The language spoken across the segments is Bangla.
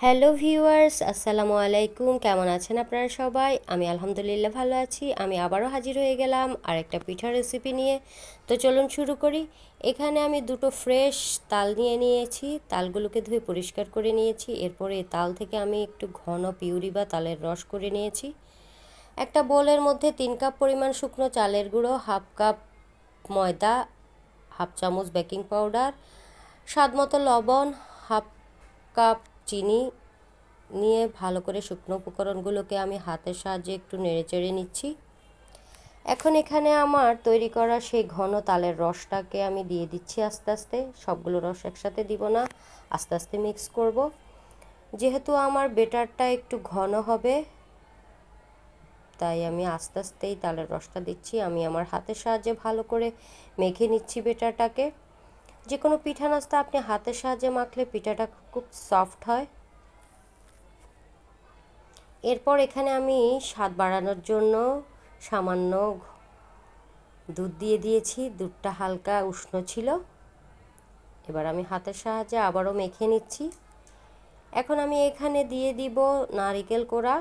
হ্যালো ভিউয়ার্স, আসসালামু আলাইকুম। কেমন আছেন আপনারা সবাই? আমি আলহামদুলিল্লাহ ভালো আছি। আমি আবারও হাজির হয়ে গেলাম আরেকটা পিঠার রেসিপি নিয়ে। তো চলুন শুরু করি। এখানে আমি দুটো ফ্রেশ তাল নিয়ে নিয়েছি। তালগুলোকে ধুয়ে পরিষ্কার করে নিয়েছি। এরপরে তাল থেকে আমি একটু ঘন পিউরি বা তালের রস করে নিয়েছি। একটা বোলের মধ্যে 3 কাপ পরিমাণ শুকনো চালের গুঁড়ো, হাফ কাপ ময়দা, হাফ চামচ বেকিং পাউডার, স্বাদ মতো লবণ, হাফ কাপ চিনি নিয়ে ভালো করে শুকনো উপকরণগুলোকে আমি হাতের সাহায্যে একটু নেড়েচেড়ে নিচ্ছি। এখন এখানে আমার তৈরি করা সেই ঘন তালের রসটাকে আমি দিয়ে দিচ্ছি আস্তে আস্তে। সবগুলো রস একসাথে দিব না, আস্তে আস্তে মিক্স করব। যেহেতু আমার বেটারটা একটু ঘন হবে, তাই আমি আস্তে আস্তেই তালের রসটা দিচ্ছি। আমি আমার হাতের সাহায্যে ভালো করে মেখে নিচ্ছি বেটারটাকে। যে কোনো পিঠা নাস্তা আপনি হাতের সাহায্যে মাখলে পিঠাটা খুব সফট হয়। এরপর এখানে আমি স্বাদ বাড়ানোর জন্য সামান্য দুধ দিয়ে দিয়েছি। দুধটা হালকা উষ্ণ ছিল। এবার আমি হাতের সাহায্যে আবারও মেখে নিচ্ছি। এখন আমি এখানে দিয়ে দিব নারকেল কোড়া।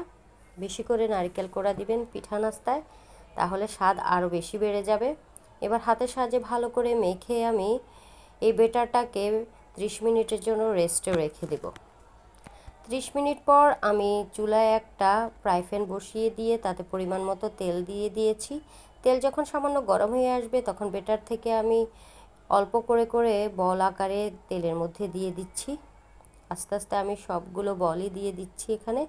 বেশি করে নারকেল কোড়া দিবেন পিঠা নাস্তায়, তাহলে স্বাদ আরও বেশি বেড়ে যাবে। এবার হাতের সাহায্যে ভালো করে মেখে আমি এই বেটারটাকে 30 মিনিটের জন্য রেস্টে রেখে দেব। 30 মিনিট পর আমি চুলায় একটা ফ্রাই প্যান বসিয়ে দিয়ে তাতে পরিমাণ মতো তেল দিয়ে দিয়েছি। তেল যখন সামান্য গরম হয়ে আসবে তখন বেটার থেকে আমি অল্প করে করে বল আকারে তেলের মধ্যে দিয়ে দিচ্ছি। আস্তে আস্তে আমি সবগুলো বলই দিয়ে দিচ্ছি এখানে।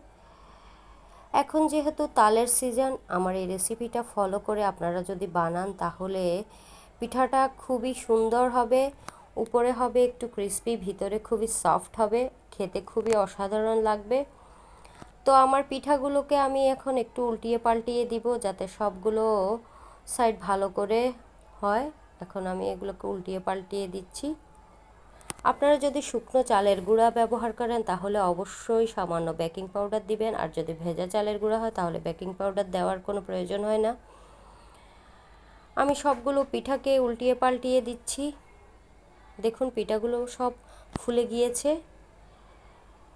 এখন যেহেতু তালের সিজন, আমার এই রেসিপিটা ফলো করে আপনারা যদি বানান তাহলে পিঠাটা খুবই সুন্দর হবে। উপরে হবে একটু ক্রিস্পি, ভিতরে খুবই সফট হবে, খেতে খুবই অসাধারণ লাগবে। তো আমার পিঠাগুলোকে আমি এখন একটু উল্টিয়ে পাল্টিয়ে দিব যাতে সবগুলো সাইড ভালো করে হয়। এখন আমি এগুলোকে উল্টিয়ে পাল্টিয়ে দিচ্ছি। আপনারা যদি শুকনো চালের গুঁড়া ব্যবহার করেন তাহলে অবশ্যই সামান্য বেকিং পাউডার দিবেন, আর যদি ভেজা চালের গুঁড়া হয় তাহলে বেকিং পাউডার দেওয়ার কোনো প্রয়োজন হয় না। আমি সবগুলো পিঠাকে উল্টিয়ে পাল্টিয়ে দিচ্ছি। দেখুন পিঠাগুলো সব ফুলে গিয়েছে,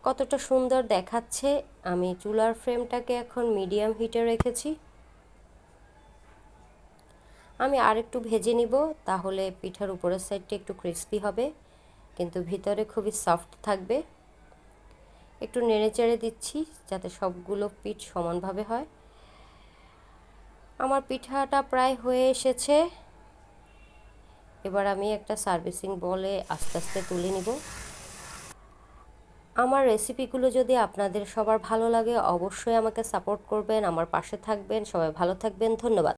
কতটা সুন্দর দেখাচ্ছে। আমি চুলার ফ্লেমটাকে এখন মিডিয়াম হিটে রেখেছি। আমি আরেকটু ভেজে নিব, তাহলে পিঠার উপরের সাইডটা একটু ক্রিস্পি হবে কিন্তু ভিতরে খুবই সফট থাকবে। একটু নেড়েচেড়ে দিচ্ছি যাতে সবগুলো পিঠ সমানভাবে হয়। আমার পিঠাটা প্রায় হয়ে এসেছে। এবার আমি একটা সার্ভিসিং বলে আস্তে আস্তে তুলে নিব। আমার রেসিপিগুলো যদি আপনাদের সবার ভালো লাগে অবশ্যই আমাকে সাপোর্ট করবেন, আমার পাশে থাকবেন। সবাই ভালো থাকবেন, ধন্যবাদ।